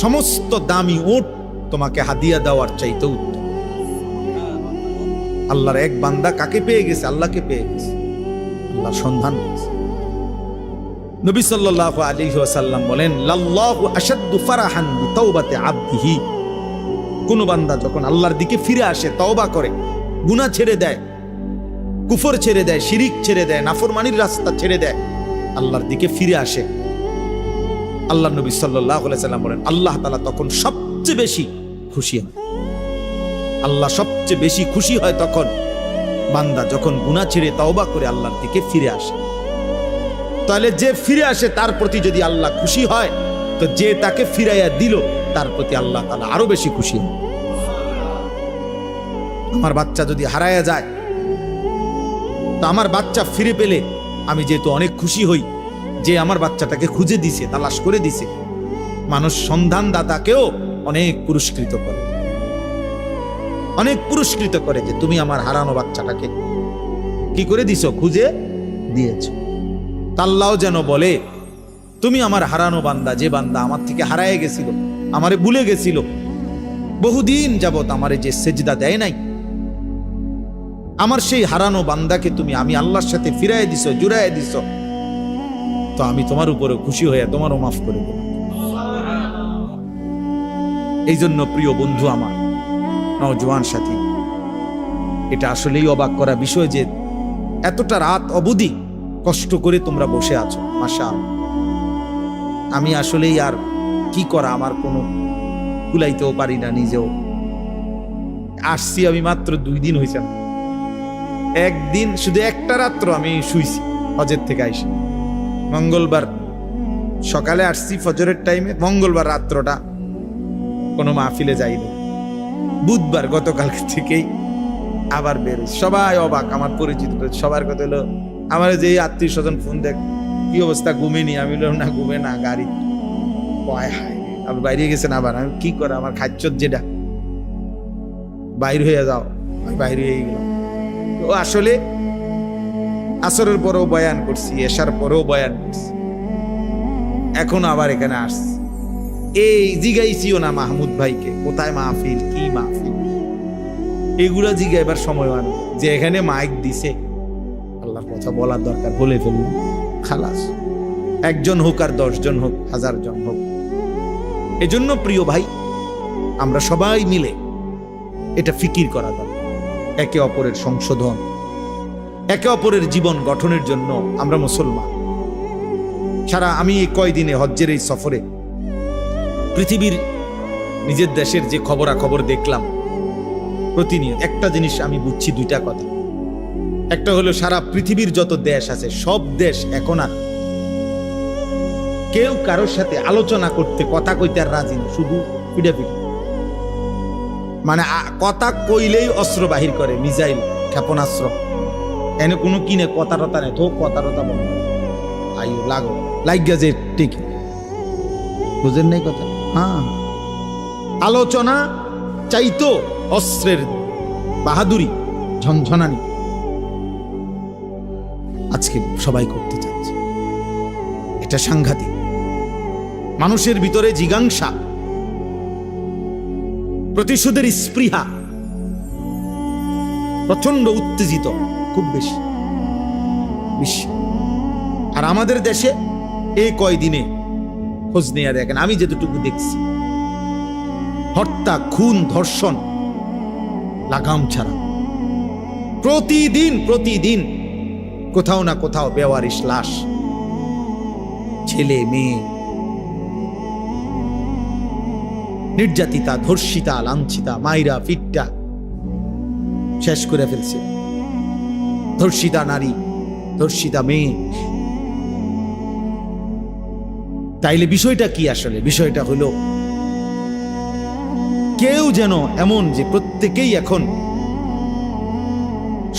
সমস্ত দামি উট তোমাকে হাদিয়া দেওয়ার চাইতে উত্তম। আল্লাহর এক বান্দা কাকে পেয়ে গেছে? আল্লাহকে পেয়ে গেছে, আল্লাহর সন্ধান পেয়েছে। নবী সাল্লাল্লাহু আলাইহি ওয়াসাল্লাম বলেন, লাল্লাহু আশাদ্দু ফারাহান বিতাওবাতি আবদিহি। কোন বান্দা যখন আল্লাহর দিকে ফিরে আসে, তওবা করে, গুনাহ ছেড়ে দেয়, কুফর ছেড়ে দেয়, শিরিক ছেড়ে দেয়, নাফরমানির রাস্তা ছেড়ে দেয়, আল্লাহর দিকে ফিরে আসে, আল্লাহ নবী সাল্লাল্লাহু আলাইহি ওয়াসাল্লাম বলেন আল্লাহ তাআলা তখন সবচেয়ে বেশি খুশি হয়। আল্লাহ সবচেয়ে বেশি খুশি হয় তখন বান্দা যখন গুনাহ ছেড়ে তওবা করে আল্লাহর দিকে ফিরে আসে। তাহলে যে ফিরে আসে তার প্রতি যদি আল্লাহ খুশি হয়, তো যে তাকে ফিরাইয়া দিল তার প্রতি আল্লাহ তাআলা আরো বেশি খুশি হয়। আমার বাচ্চা যদি হারায়া যায়, তো আমার বাচ্চা ফিরে পেলে আমি যেহেতু অনেক খুশি হই যে আমার বাচ্চাটাকে খুঁজে দিছে, তালাশ করে দিছে। মানুষ সন্ধানদাতাকেও অনেক পুরস্কৃত করে, অনেক পুরস্কৃত করে যে তুমি আমার হারানো বাচ্চাটাকে কি করে দিছো? খুঁজে দিয়েছো। আল্লাহও যেন বলে, তুমি আমার হারানো বান্দা, যে বান্দা আমার থেকে হারায় গেছিল, আমারে ভুলে গেছিল, বহুদিন যাবত আমারে যে সেজদা দেয় নাই, আমার সেই হারানো বান্দাকে তুমি আমি আল্লাহর সাথে ফিরাই দিছো, জুড়াই দিছো, তো আমি তোমার উপরে খুশি হয়ে তোমারও মাফ করে দেব। এই জন্য প্রিয় বন্ধু আমার, নওজোয়ান সাথী, এটা আসলেই অবাক করা বিষয় যে এতটা রাত অবধি কষ্ট করে তোমরা বসে আছো। মাশাআল্লাহ, আমি আসলেই আর কি করা, আমার কোনো কুলাইতেও পারি না নিজেও। আসছি আমি মাত্র 2 দিন হয়েছে, একদিন শুধু একটা রাত্র আমি শুইছি হজের থেকে আইসি। মঙ্গলবার সকালে আসছি ফজরের টাইমে, মঙ্গলবার রাত্রটা কোনো মাহফিলে যাইনি, বুধবার গতকাল থেকেই আবার বের। সবাই অবাক, আমার পরিচিত সবার কথা হলো, আমার যে আত্মীয় স্বজন ফোন দেখ কি অবস্থা, ঘুমেনি? আমি বললাম না, ঘুমে না, গাড়ি আপনি বাইরে গেছেন। আবার আমি কি করে, আমার খাচ্চর যেটা বাইর হয়ে যাও, আমি বাইরে হয়ে গেলাম। তো আসলে আসরের পরেও বয়ান করছি, এশার পরেও বয়ান করছি, এখন আবার এখানে আসছি। এই জিগাইছিও না মাহমুদ ভাইকে কোথায় মাহফিল, কি মাহফিল, এগুলা জিগাইবার সময় আনো যে এখানে মাইক দিছে, আল্লাহর কথা বলার দরকার, বলে ফেললাম, খালাস। 1 জন হোক আর 10 জন হোক, 1000 জন হোক। এজন্য প্রিয় ভাই, আমরা সবাই মিলে এটা ফিকির করা দরকার, একে অপরের সংশোধন, একে অপরের জীবন গঠনের জন্য আমরা মুসলমান। সারা আমি এই কয়দিনে হজ্জের এই সফরে পৃথিবীর নিজের দেশের যে খবরাখবর দেখলাম, প্রতিনিয়ত একটা জিনিস আমি বুঝছি, 2টা কথা। একটা হলো সারা পৃথিবীর যত দেশ আছে, সব দেশ এখন আর কেউ কারোর সাথে আলোচনা করতে, কথা কইতে আর রাজি না, শুধু পিটাপিটি। মানে কথা কইলেই অস্ত্র বাহির করে, মিসাইল, ক্ষেপণাস্ত্র, এনে কোনো কিনে কথা টতা নেই, তো কথা টতা বন্ধ, আয়ু লাগো লাগিয়া যে ঠিক, বুঝেন নাই কথা? হ্যাঁ, আলোচনা চাইতো অস্ত্রের বাহাদুরি, ঝনঝনানি আজকে সবাই করতে চাচ্ছে। এটা সাংঘাতিক। মানুষের ভিতরে জিজ্ঞাসা, প্রতিশোধের স্পৃহা, প্রচন্ড উত্তেজিত, খুব বেশি। আর আমাদের দেশে এই কয়দিনে খোঁজ নিয়ে দেখেন, আমি যেটুকু দেখছি, হত্যা, খুন, ধর্ষণ লাগাম ছাড়া প্রতিদিন কোথাও না কোথাও বেওয়ারিশ লাশ, ছেলে মেয়ে নির্যাতিতা, ধর্ষিতা, লাঞ্ছিতা, মাইরা ফিটটা শেষ করে ফেলছে। ধর্ষিতা নারী, ধর্ষিতা মেয়ে। তাইলে বিষয়টা কি আসলে? বিষয়টা হলো কেউ যেন এমন যে প্রত্যেকেই এখন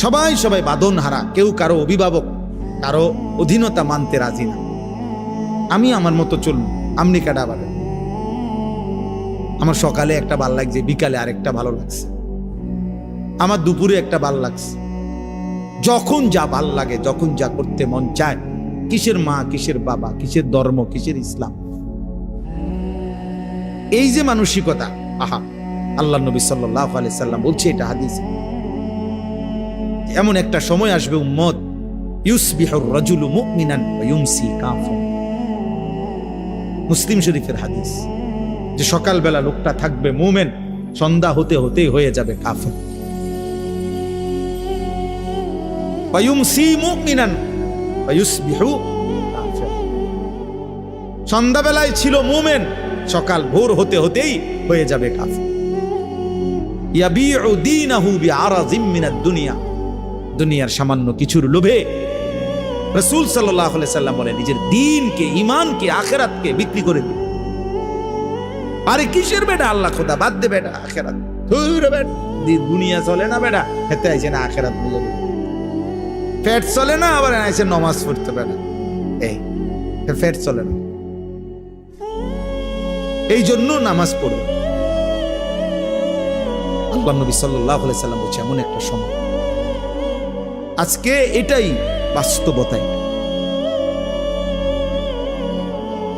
সবাই বাঁধন হারা, কেউ কারো অভিভাবক, কারো অধীনতা মানতে রাজি না। আমি আমার মতো চলব, আমনি কাটা বাড়ে, আমার সকালে একটা ভাল লাগছে, বিকালে আরেকটা ভালো লাগছে, আমার দুপুরে একটা ভাল লাগছে। যখন যা ভাল লাগে, যখন যা করতে মন চায়, কিসের মা, কিসের বাবা, কিসের ধর্ম, কিসের ইসলাম। এই যে মানসিকতা, আহা, আল্লাহ নবী সাল্লাল্লাহু আলাইহি সাল্লাম বলছে, এটা হাদিস, এমন একটা সময় আসবে উম্মত, ইউসবিহুর রাজুলু মুমিনান ওয়া ইউমসি কাফির। মুসলিম শরীফের হাদিস, যে সকালবেলা লোকটা থাকবে মুমিন, সন্ধ্যা হতে হতেই হয়ে যাবে কাফির। ওয়া ইউমসি মুমিনান ওয়া ইউসবিহু কাফির। সন্ধ্যাবেলায় ছিল মুমিন, সকাল ভোর হতে হতেই হয়ে যাবে কাফির। ইয়াবিউ দীনাহু বিআরাযিম মিনাদ দুনিয়া। দুনিয়ার সামান্য কিছুর লোভে রাসূল সাল্লাল্লাহু আলাইহি সাল্লাম বলেন, নিজের দ্বীনকে, ঈমানকে, আখিরাতকে বিক্রি করে দিন। আরে কিসের বেটা আল্লাহ খোদা, বাদ দে বেটা আখিরাত, ধুইরে বেটা, দুনিয়া চলে না বেটা, হেতে আইছে না আখিরাত বুঝাবে, পেট চলে না, আবার আইছে নামাজ পড়তে বেটা, এই পেট চলে না, এই জন্য নামাজ পড়বে। আল্লাহ নবী সাল্লাল্লাহু আলাইহি সাল্লাম বলছে, এমন একটা সময় আজকে, এটাই বাস্তবতা,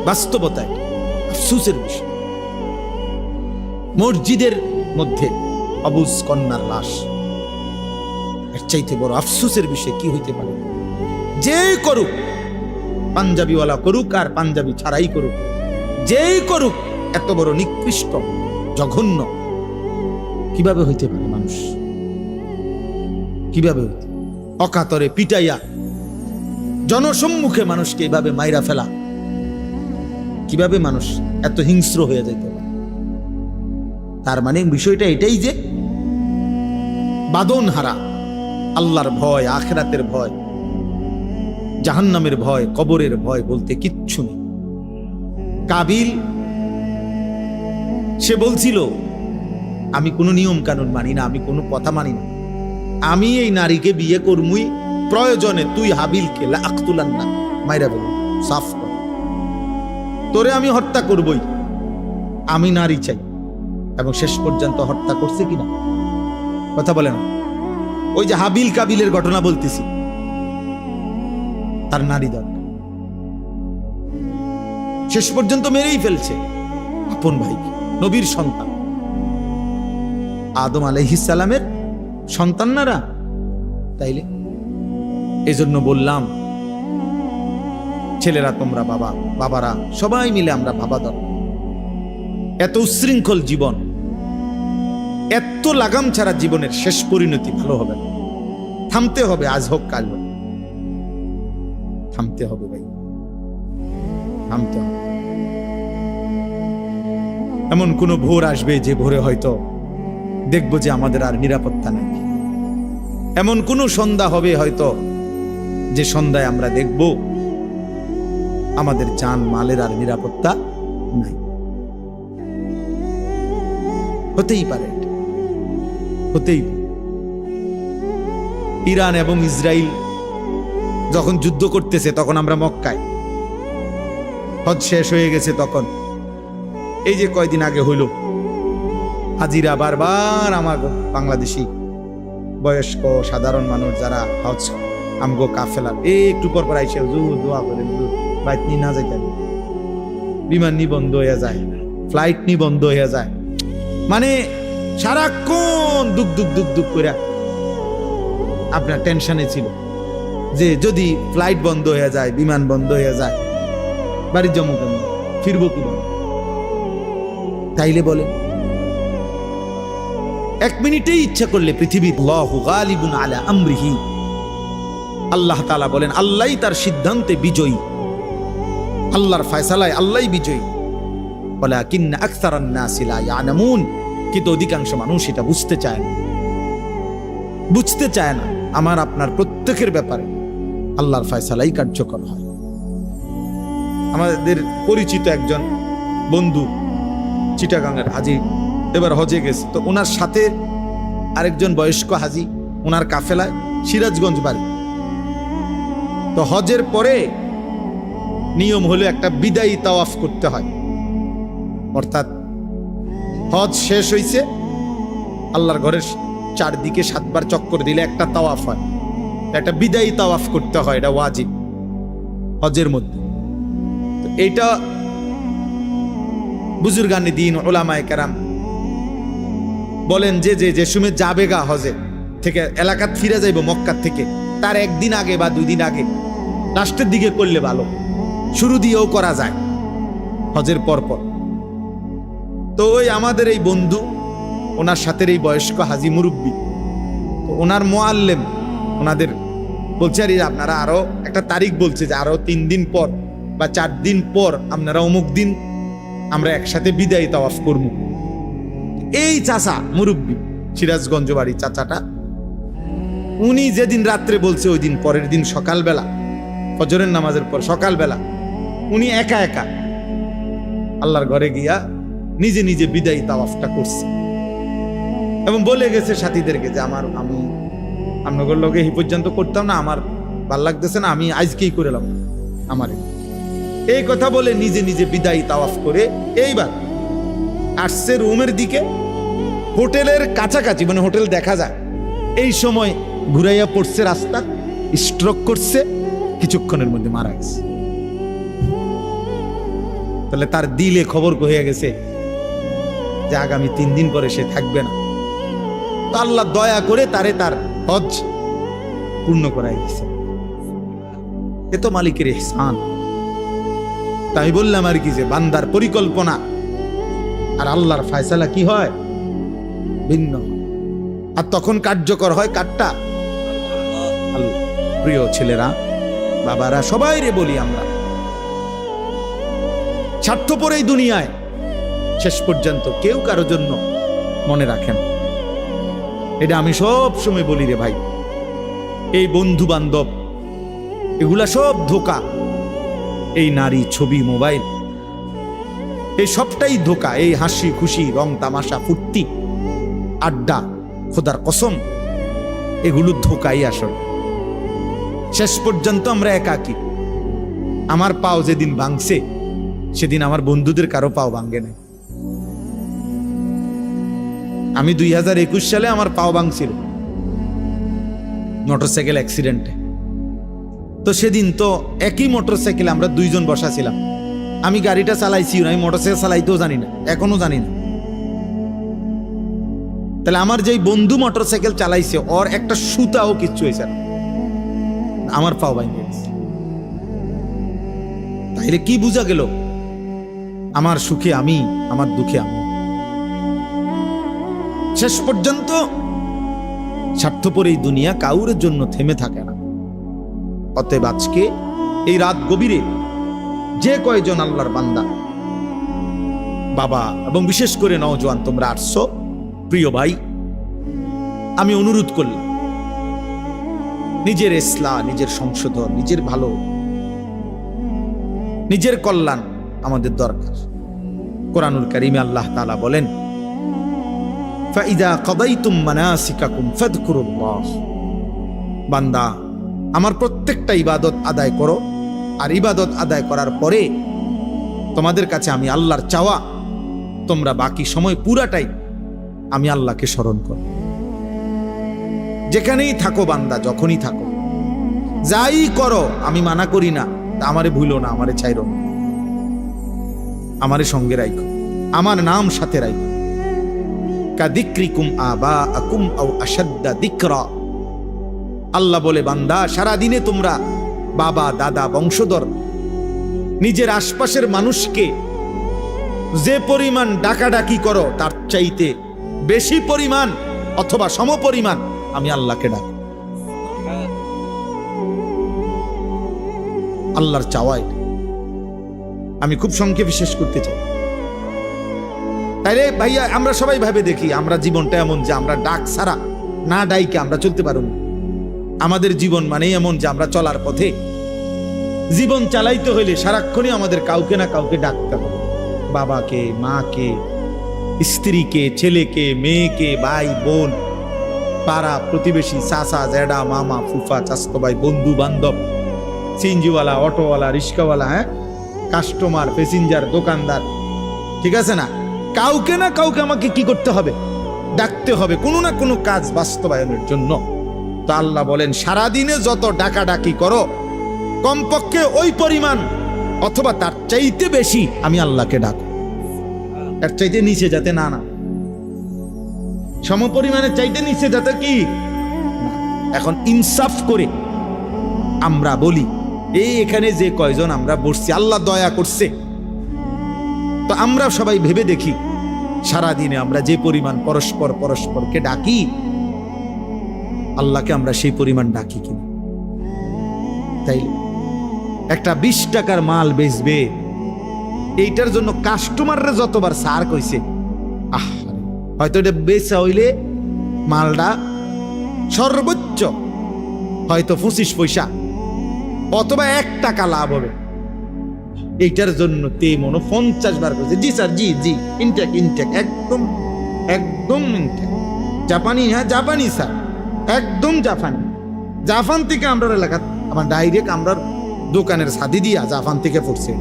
বাস্তবতায় আফসোসের বিষয়। মসজিদের মধ্যে অবুজ কন্যার লাশ, এর চাইতে বড় আফসোসের বিষয় কি হইতে পারে? যে করুক, পাঞ্জাবিওয়ালা করুক আর পাঞ্জাবি ছাড়াই করুক, যেই করুক, এত বড় নিকৃষ্ট, জঘন্য কিভাবে হইতে পারে? মানুষ কিভাবে হইতে, অকাতরে পিটাইয়া জনসম্মুখে মানুষকে এভাবে মাইরা ফেলা, কিভাবে মানুষ এত হিংস্র হয়ে যাইতে পারে? তার মানে বিষয়টা এটাই যে বাঁধন হারা, আল্লাহর ভয়, আখিরাতের ভয়, জাহান্নামের ভয়, কবরের ভয় বলতে কিচ্ছু নেই। কাবিল সে বলছিল, আমি কোনো নিয়ম কানুন মানি না, আমি কোনো কথা মানি না, আমি এই নারীকে বিয়ে করমুই, প্রয়োজনে তুই হাবিলকে লাআকতুলান না, মাইরা বল, সাফ কর, তোরে আমি হত্যা করবই, আমি নারী চাই। এবং শেষ পর্যন্ত হত্যা করছে কিনা কথা বলে না। ওই যে হাবিল কাবিলের ঘটনা বলতেছি, তার নারী দরকার, শেষ পর্যন্ত মেরেই ফেলছে আপন ভাই, নবীর সন্তান, আদম আলাইহিস সালামের সন্তানরা। তাইলে এজন্য বললাম, ছেলেরা তোমরা, বাবারা সবাই মিলে আমরা ভাবা দরকার। এত উচ্ছৃঙ্খল জীবন, এত লাগাম ছাড়া জীবনের শেষ পরিণতি ভালো হবে না। থামতে হবে, আজ হোক কাল হোক, থামতে হবে ভাই, থামতে হবে। এমন কোন ভোর আসবে যে ভোরে হয়তো দেখবো যে আমাদের আর নিরাপত্তা নাই। এমন কোন সন্ধ্যা হবে হয়তো যে সন্ধ্যায় আমরা দেখব আমাদের জান মালের আর নিরাপত্তা নাই। হতেই পারে, হতেই পারে। ইরান এবং ইসরায়েল যখন যুদ্ধ করতেছে, তখন আমরা মক্কায়, হজ শেষ হয়ে গেছে তখন, এই যে কয়দিন আগে হইল, হাজিরা বারবার আমার বাংলাদেশি বয়স্ক সাধারণ মানুষ যারা হজ আমগো কাফেলা, একটু পর পর আইসে হুজুর দোয়া করেন, হুজুর বাইতনি না যাইতেন, বিমান নি বন্ধ হয়ে যায়, ফ্লাইট নি বন্ধ হয়ে যায়, মানে সারাক্ষণ দুঃখ দুঃখ দুঃখ দুঃখ করে আপনার টেনশনে ছিল যে যদি ফ্লাইট বন্ধ হয়ে যায়, বিমান বন্ধ হয়ে যায়, বাড়ির জমা কেমন, ফিরবো কিভাবে? তাইলে বলে এক মিনিটেই ইচ্ছা করলে পৃথিবীর আল্লাহু গালিবুন আলা আমরিহি, আল্লাহ তাআলা বলেন আল্লাহই তার সিদ্ধান্তে বিজয়ী, আল্লাহর ফয়সালায় আল্লাহই বিজয়ী। ওয়ালাকিন্না আকসারান নাসি লা ইয়ালামুন, কিন্তু অধিকাংশ মানুষ এটা বুঝতে চায় না, বুঝতে চায় না আমার আপনার প্রত্যেকের ব্যাপারে আল্লাহর ফয়সালাই কার্যকর হয়। আমাদের পরিচিত একজন বন্ধু চিটাগাঙ্গের হাজি এবার হজে গেছে, তো ওনার সাথে আরেকজন বয়স্ক হাজি, ওনার কাফেলায় সিরাজগঞ্জ বাড়ি। তো হজের পরে নিয়ম হলো একটা বিদায়ী তাওয়াফ করতে হয়, অর্থাৎ হজ শেষ হইছে, আল্লাহর ঘরের চারদিকে 7 বার চক্কর দিলে একটা তাওয়াফ হয়, একটা বিদায়ী তাওয়াফ করতে হয়, এটা ওয়াজিব হজের মধ্যে। তো এইটা বুজুর্গানে দিন উলামায়ে কেরাম বলেন যে সময় যাবে গা হজে থেকে এলাকাত ফিরে যাইব মক্কা থেকে, তার একদিন আগে বা 2 দিন আগে লাস্টের দিকে করলে ভালো, শুরু দিয়েও করা যায় হজের পর পর। তো ওই আমাদের এই বন্ধু, ওনার সাথে এই বয়স্ক হাজি মুরব্বী, তো ওনার মুআল্লিম ওনাদের বলছে আর আপনারা আরো একটা তারিখ বলছে যে আরো 3 দিন পর বা 4 দিন পর আপনারা অমুক দিন আমরা একসাথে বিদায়ী তাওয়াফ করব। এই চাচা মুরব্বী, সিরাজগঞ্জ বাড়ি চাচাটা, উনি যেদিন রাত্রে বলছে ওই দিন পরের দিন সকালবেলা ফজরের নামাজের পর সকালবেলা উনি একা একা আল্লাহর ঘরে গিয়া নিজে নিজে বিদায়ী তাওয়াফটা করছে এবং বলে গেছে সাথীদেরকে যে আমি আপনাদের লগে এই পর্যন্ত করতাম না, আমার ভাল লাগতেছে না, আমি আজকেই করেলাম আমার এই কথা বলে নিজে নিজে বিদায়ী তাওয়াফ করে এইবার আসছে রুমের দিকে, হোটেলের কাছাকাছি, মানে হোটেল দেখা যায়, এই সময় ঘুরাইয়া পড়ছে রাস্তা, স্ট্রোক করছে, কিছুক্ষণের মধ্যে মারা গেছে। তাহলে তার দিলে খবর হয়ে গেছে যে আগামী 3 দিন পরে সে থাকবে না। তো আল্লাহ দয়া করে তারে তার হজ পূর্ণ করাই দিয়েছে, এ তো মালিকের ইহসান। তাই বললাম আর কি যে বান্দার পরিকল্পনা আর আল্লাহর ফয়সালা কি হয়, ভিন্ন। আর তখন কার্যকর হয় কারটা, আল্লাহ। প্রিয় ছেলেরা, বাবারা, সবাই রে বলি আমরা স্বার্থপর এই দুনিয়ায় শেষ পর্যন্ত কেউ কারো জন্য মনে রাখেন, এটা আমি সব সময় বলি রে ভাই। এই বন্ধু বান্ধব এগুলা সব ধোঁকা, এই নারী, ছবি, মোবাইল, এই সবটাই ধোঁকা। এই হাসি খুশি, রং তামাশা, ফুর্তি, আড্ডা, খোদার কসম, এগুলো ধোঁকাই আসল। শেষ পর্যন্ত আমরা একাকী। আমার পাও যেদিন ভাঙছে সেদিন আমার বন্ধুদের কারো পাও ভাঙে নাই। আমি 2021 সালে আমার পাও ভাঙছিল মোটরসাইকেল অ্যাক্সিডেন্টে। তো সেদিন তো একই মোটরসাইকেলে আমরা 2 জন বসা ছিলাম। আমি গাড়িটা চালাইছি না, আমি মোটরসাইকেল চালাইতেও জানি না, এখনো জানি না। তাহলে আমার যেই বন্ধু মোটরসাইকেল চালাইছে ওর একটা সুতাও কিচ্ছু হয়েছে না, আমার পাও ভাঙে গেছে। তাইলে কি বোঝা গেল? আমার সুখে আমি, আমার দুঃখে আমি। শেষ পর্যন্ত স্বার্থপর এই দুনিয়া কাউরের জন্য থেমে থাকে না। অতএব আজকে এই রাত গভীরে যে কয়জন আল্লাহর বান্দা, বাবা এবং বিশেষ করে নওজোয়ান তোমরা আসছো, প্রিয় ভাই, আমি অনুরোধ করলাম নিজের ইসলাহ, নিজের সংশোধন, নিজের ভালো, নিজের কল্যাণ আমাদের দরকার। কোরআনুল কারীমে আল্লাহ তাআলা বলেন, ফাইদা কাদাইতুম মানাসিকাকুম ফাযকুরুল্লাহ, বান্দা আমার প্রত্যেকটা ইবাদত আদায় করো, আর ইবাদত আদায় করার পরে তোমাদের কাছে আমি আল্লাহর চাওয়া তোমরা বাকি সময় পুরাটাই আমি আল্লাহকে স্মরণ করো। যেখানেই থাকো বান্দা, যখনই থাকো, যাই করো, আমি মানা করি না, আমারে ভুলো না, আমারে ছাইরো না। আমারে সঙ্গে রাখো, আমার নাম সাথে রাখো। কাদিক্রিকুম আবাআকুম আও আশাদ্দা যিকরা। আল্লাহ বলে, বান্দা সারাদিনে তোমরা বাবা দাদা বংশধর নিজের আশপাশের মানুষকে যে পরিমাণ ডাকাডাকি করো তার চাইতে বেশি পরিমাণ অথবা সমপরিমাণ আমি আল্লাহকে ডাকো। আল্লাহর চাওয়া এটা। আমি খুব সংক্ষেপে শেষ করতে চাই। তাইলে ভাইয়া আমরা সবাই ভাবে দেখি, আমরা জীবনটা এমন যে আমরা ডাক ছাড়া না ডাইকে আমরা চলতে পারব না। আমাদের জীবন মানে এমন যে আমরা চলার পথে জীবন চালাইতে হইলে সারাক্ষণই আমাদের কাউকে না কাউকে ডাকতে হবে। বাবাকে, মাকে, স্ত্রীকে, ছেলেকে, মেয়েকে, ভাই বোন, পাড়া প্রতিবেশী, চাচা জ্যাডা, মামা ফুফা, চাচতো ভাই, বন্ধু বান্ধব, সিএনজিওয়ালা, অটোওয়ালা, রিক্সাওয়ালা, কাস্টমার, প্যাসেঞ্জার, দোকানদার, ঠিক আছে না? কাউকে না কাউকে আমাকে কি করতে হবে? ডাকতে হবে কোনো না কোনো কাজ বাস্তবায়নের জন্য। তো আল্লাহ বলেন, সারাদিনে যত ডাকাডাকি করো কমপক্ষে ওই পরিমাণ অথবা তার চাইতে বেশি আমি আল্লাহকে ডাকো। তার চাইতে নিচে যাতে না, সমপরিমাণের চাইতে নিচে যাতে কি। এখন ইনসাফ করে আমরা বলি, এই এখানে যে কয়জন আমরা বসছি আল্লাহ দয়া করছে, তো আমরা সবাই ভেবে দেখি সারাদিনে আমরা যে পরিমাণ পরস্পরকে ডাকি আল্লাহকে আমরা সেই পরিমাণ ডাকি কিনা। তাই একটা 20 টাকার মাল বেচবে, এইটার জন্য কাস্টমাররা যতবার সার কইছে, হয়তো এটা বেচা হইলে মালটা সর্বোচ্চ হয়তো 25 পয়সা অথবা 1 টাকা লাভ হবে, এইটার জন্য তে মনে 50 বার কইছে, জি স্যার, জি জি, ইনটেক একদম ইনটেক, জাপানি, হ্যাঁ জাপানি স্যার, একদম জাপান থেকে আমরা এলাকা আমার ডাইরেক্ট আমরা দোকানের ছাদি দিয়া জাপান থেকে পড়ছে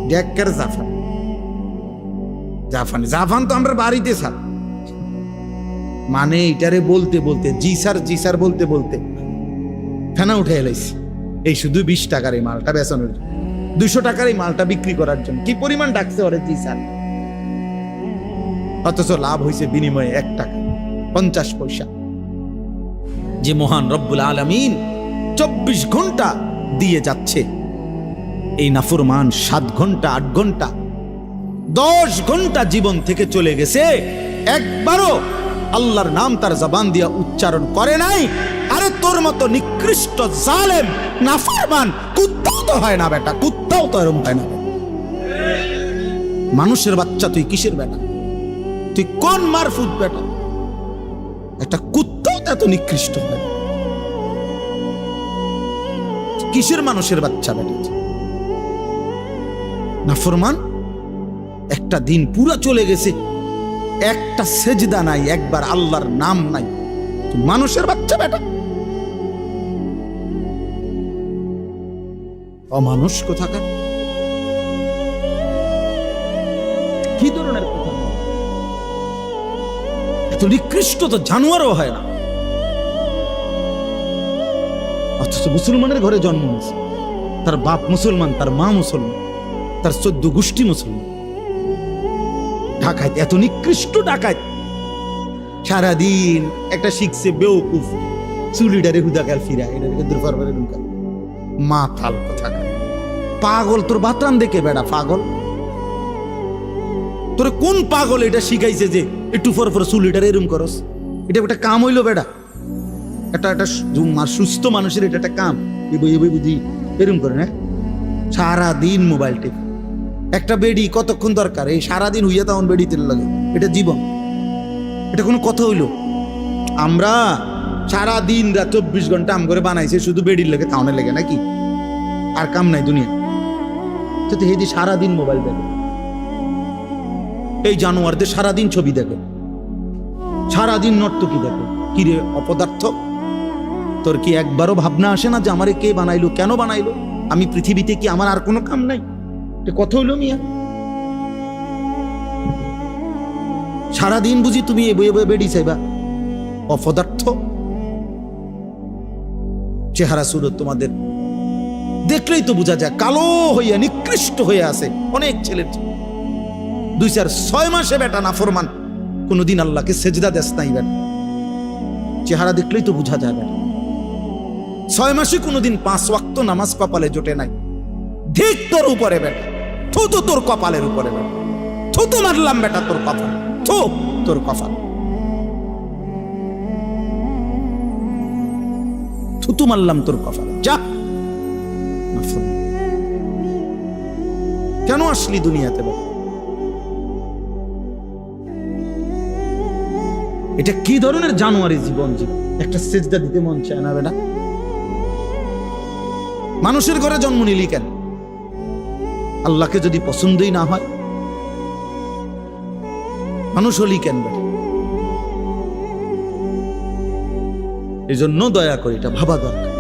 ডেক্কার জাপান তো আমরা বাড়িতে স্যার, মানে এটারে বলতে বলতে জি স্যার বলতে ফেনা উঠে এলাইছি। এই শুধু 20 টাকার এই মালটা বেচানোর জন্য, 200 টাকার এই মালটা বিক্রি করার জন্য কি পরিমাণ ডাকছে ওরে জি স্যার, অথচ লাভ হয়েছে বিনিময়ে 1 টাকা 50 পয়সা। যে মহান রব্বুল আলামিন 24 ঘন্টা দিয়ে যাচ্ছে, এই নাফরমান 7 ঘন্টা 8 ঘন্টা 10 ঘন্টা জীবন থেকে চলে গেছে, একবারও আল্লাহর নাম তার জবান দিয়া উচ্চারণ করে নাই। আরে তোর মতো নিকৃষ্ট জালেম নাফরমান কুত্তাও তো হয় না বেটা, কুত্তাও তো এরকম হয় না। মানুষের বাচ্চা তুই কিসের বেটা? তুই কোন মারফুত বেটা? একটা কুত্তাও তো এত নিকৃষ্ট হয়, কিসের মানুষের বাচ্চা বেটা? নাফরমান একটা দিন পুরা চলে গেছে, একটা সেজদা নাই, একবার আল্লাহর নাম নাই, মানুষের বাচ্চা বেটা, অমানুষ কোথাকার। কি ধরনের কথা? এত নিকৃষ্ট তো জানোয়ারও হয় না, অথচ মুসলমানের ঘরে জন্ম নিয়েছে, তার বাপ মুসলমান, তার মা মুসলমান, তার 14 গোষ্ঠী মুসলমান। ডাকাত, এত নিকৃষ্ট ডাকাত, সারাদিন একটা শিখছে বেউকুফ, চুলিডারে হুদাকার ফিরা, এটাকে দুর্ফারবারে ঢুকা, মাথাল কোথাকার পাগল। তোর বাতরান দেখে বেড়া পাগল, তোর কোন পাগল এটা শিখাইছে যে একটু পর চুলিডারে এরম করস? এটা একটা কাম হইলো বেড়া? একটা সুস্থ মানুষের এটা একটা কাম? বুঝি এরম করে না, সারাদিন মোবাইল টিপ। একটা বেডি কতক্ষণ দরকার? এই সারাদিন হইয়া তখন বেডি তেল লাগে, এটা জীবন? এটা কোনো কথা হইলো? আমরা সারাদিন রাত 24 ঘন্টা আম করে বানাইছে শুধু বেডির লেগে, তাওনের লেগে নাকি? আর কাম নাই দুনিয়া? তো হেদি সারাদিন মোবাইল দেখে, এই জানোয়ারদের সারাদিন ছবি দেখে, সারাদিন নর্তকী দেখে। কিরে অপদার্থ, তোর কি একবারও ভাবনা আসে না যে আমারে কে বানাইলো, কেন বানাইলো? আমি পৃথিবীতে কি আমার আর কোনো কাম নাই? কথা হইলো মিয়া? সারাদিন বুঝি তুমি এ বয়ে বয়ে বেডি চাইবা? অপদার্থ চেহারা সুরত তোমাদের, দেখলেই তো বোঝা যায় কালো হইয়া নিকৃষ্ট হয়ে আছে অনেক ছেলের। 2-4-6 মাসে বেটা নাফরমান, কোনোদিন আল্লাহকে সেজদা দেস নাই বেটা, চেহারা দেখলেই তো বোঝা যায় বেটা। 6 মাসে কোনোদিন 5 ওয়াক্ত নামাজ কপালে জোটে নাই। ঠিক তোর উপরে বেটা, থুতু তোর কপালের উপরে বেটা, থুতু মারলাম বেটা তোর কপাল, থু তোর কপাল, থুতু মারলাম তোর কপালে, যা। কেন আসলি দুনিয়াতে বেটা? এটা কি ধরনের জানোয়ারি জীবন? একটা সেজদা দিতে মন চায় না বেটা? মানুষের ঘরে জন্ম নিলি কেন? আল্লাহকে যদি পছন্দই না হয় মানুষ হলি কেন বেটা? এই জন্য দয়া করে এটা ভাবা দরকার।